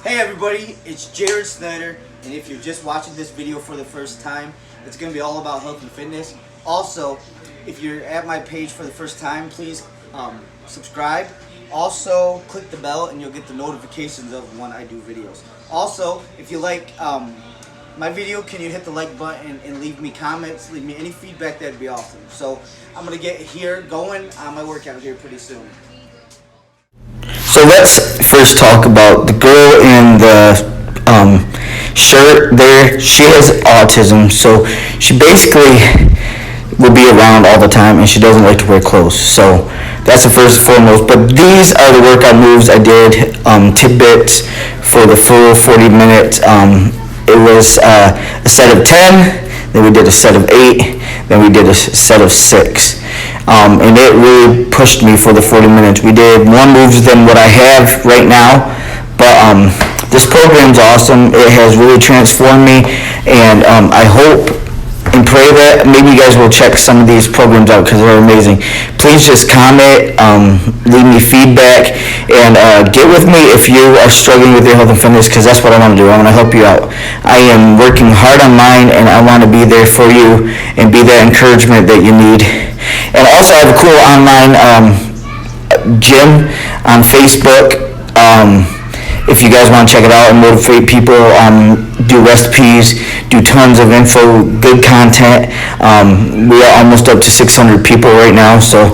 Hey everybody, it's Jared Snyder, and if you're just watching this video for the first time, it's going to be all about health and fitness. Also, if you're at my page for the first time, please subscribe. Also, click the bell and you'll get the notifications of when I do videos. Also, if you like my video, can you hit the like button and leave me comments, leave me any feedback? That'd be awesome. So I'm going to get going on my workout here pretty soon. So let's first talk about the girl in the shirt there. She has autism, so she basically will be around all the time, and she doesn't like to wear clothes. So that's the first and foremost. But these are the workout moves I did, tidbits for the full 40 minutes. It was a set of 10, then we did a set of 8, then we did a set of 6. And it really pushed me for the 40 minutes. We did more moves than what I have right now, but this program's awesome. It has really transformed me, and I hope and pray that maybe you guys will check some of these programs out because they're amazing. Please just comment, leave me feedback, and get with me if you are struggling with your health and fitness, because that's what I want to do. I want to help you out. I am working hard on mine, and I want to be there for you and be that encouragement that you need. And also, I have a cool online gym on Facebook. If you guys want to check it out and motivate people, do recipes, do tons of info, good content. We are almost up to 600 people right now. So,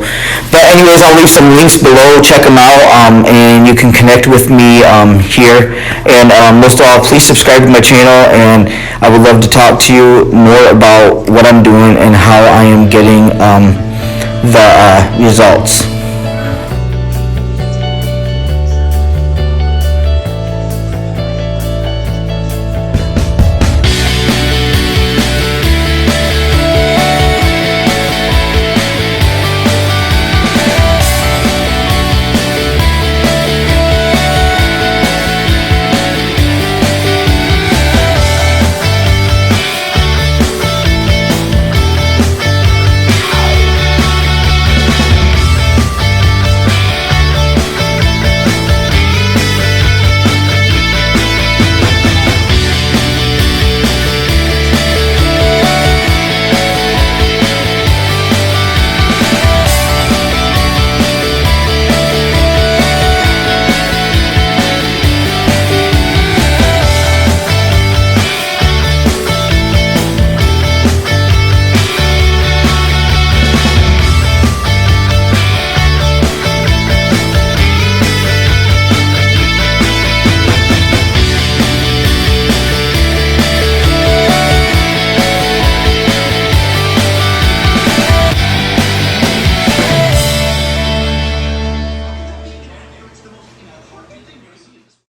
but anyways, I'll leave some links below. Check them out, and you can connect with me here. And most of all, please subscribe to my channel, and I would love to talk to you more about what I'm doing and how I am getting the results.